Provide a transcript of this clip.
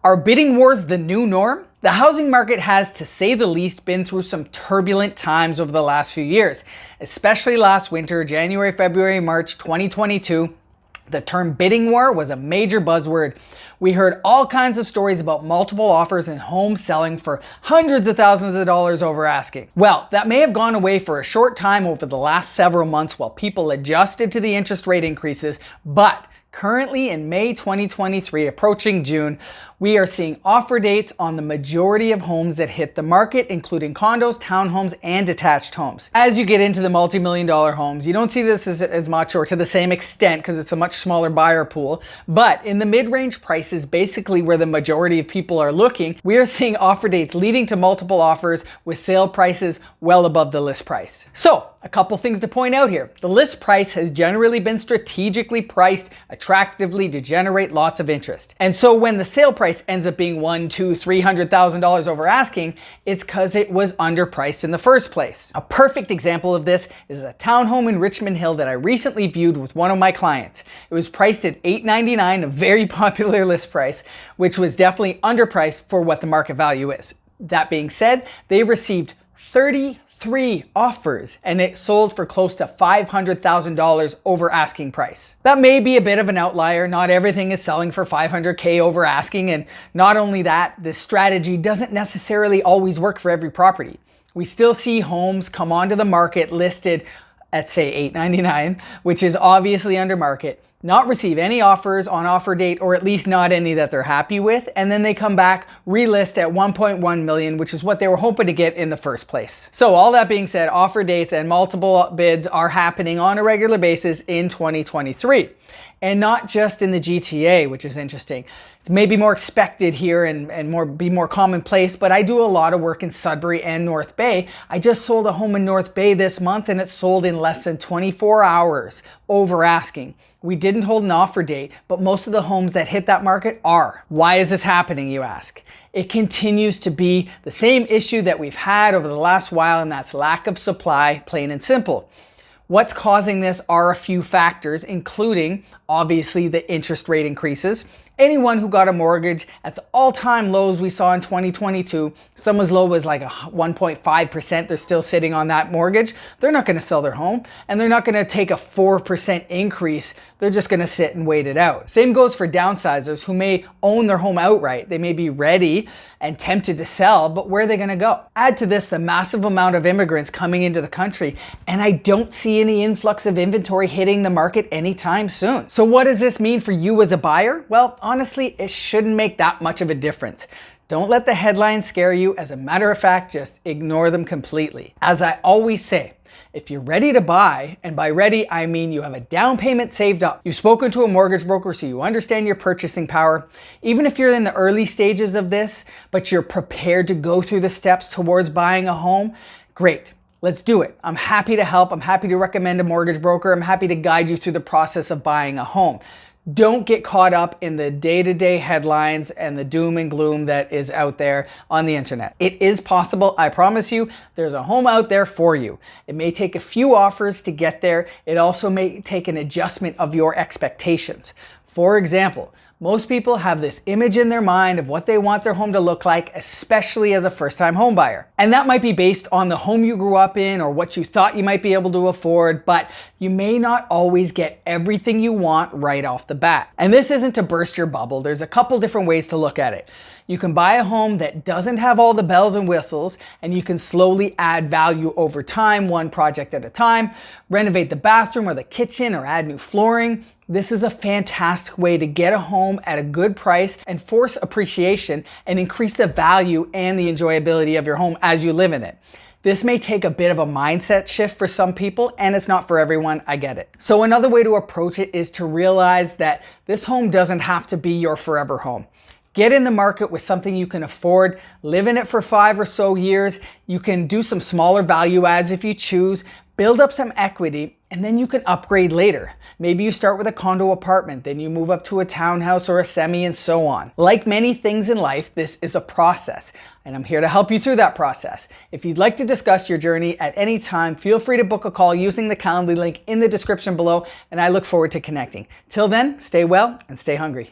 Are bidding wars the new norm? The housing market has, to say the least, been through some turbulent times over the last few years, especially last winter, January, February, March 2022. The term bidding war was a major buzzword. We heard all kinds of stories about multiple offers and homes selling for hundreds of thousands of dollars over asking. Well, that may have gone away for a short time over the last several months while people adjusted to the interest rate increases, but currently in May 2023, approaching June, we are seeing offer dates on the majority of homes that hit the market, including condos, townhomes, and detached homes. As you get into the multi-million-dollar homes, you don't see this as much or to the same extent because it's a much smaller buyer pool. But in the mid-range prices, basically where the majority of people are looking, we are seeing offer dates leading to multiple offers with sale prices well above the list price. So, a couple things to point out here. The list price has generally been strategically priced attractively to generate lots of interest. And so when the sale price ends up being $100,000, $200,000, $300,000 over asking, it's because it was underpriced in the first place. A perfect example of this is a townhome in Richmond Hill that I recently viewed with one of my clients. It was priced at $899, a very popular list price, which was definitely underpriced for what the market value is. That being said, they received 33 offers and it sold for close to $500,000 over asking price. That may be a bit of an outlier. Not everything is selling for $500K over asking, and not only that, this strategy doesn't necessarily always work for every property. We still see homes come onto the market listed at say $899, which is obviously under market, not receive any offers on offer date, or at least not any that they're happy with, and then they come back, relist at 1.1 million, which is what they were hoping to get in the first place. So all that being said, offer dates and multiple bids are happening on a regular basis in 2023. And not just in the GTA, which is interesting. It's maybe more expected here and be more commonplace, but I do a lot of work in Sudbury and North Bay. I just sold a home in North Bay this month and it sold in less than 24 hours over asking. We didn't hold an offer date, but most of the homes that hit that market are. Why is this happening, you ask? It continues to be the same issue that we've had over the last while, and that's lack of supply, plain and simple. What's causing this are a few factors, including obviously the interest rate increases. Anyone who got a mortgage at the all-time lows we saw in 2022, some as low as like 1.5%, they're still sitting on that mortgage. They're not going to sell their home, and they're not going to take a 4% increase. They're just going to sit and wait it out. Same goes for downsizers who may own their home outright. They may be ready and tempted to sell, but where are they going to go? Add to this the massive amount of immigrants coming into the country, and I don't see any influx of inventory hitting the market anytime soon. So what does this mean for you as a buyer? Well, honestly, it shouldn't make that much of a difference. Don't let the headlines scare you. As a matter of fact, just ignore them completely. As I always say, if you're ready to buy, and by ready, I mean you have a down payment saved up, you've spoken to a mortgage broker so you understand your purchasing power, even if you're in the early stages of this, but you're prepared to go through the steps towards buying a home, great. Let's do it. I'm happy to help. I'm happy to recommend a mortgage broker. I'm happy to guide you through the process of buying a home. Don't get caught up in the day-to-day headlines and the doom and gloom that is out there on the internet. It is possible, I promise you, there's a home out there for you. It may take a few offers to get there. It also may take an adjustment of your expectations. For example, most people have this image in their mind of what they want their home to look like, especially as a first-time home buyer. And that might be based on the home you grew up in or what you thought you might be able to afford, but you may not always get everything you want right off the bat. And this isn't to burst your bubble. There's a couple different ways to look at it. You can buy a home that doesn't have all the bells and whistles, and you can slowly add value over time, one project at a time, renovate the bathroom or the kitchen or add new flooring. This is a fantastic way to get a home at a good price and force appreciation and increase the value and the enjoyability of your home as you live in it. This may take a bit of a mindset shift for some people, and it's not for everyone, I get it. So another way to approach it is to realize that this home doesn't have to be your forever home. Get in the market with something you can afford, live in it for 5 or so years. You can do some smaller value adds if you choose, build up some equity, and then you can upgrade later. Maybe you start with a condo apartment, then you move up to a townhouse or a semi, and so on. Like many things in life, this is a process, and I'm here to help you through that process. If you'd like to discuss your journey at any time, feel free to book a call using the Calendly link in the description below, and I look forward to connecting. Till then, stay well and stay hungry.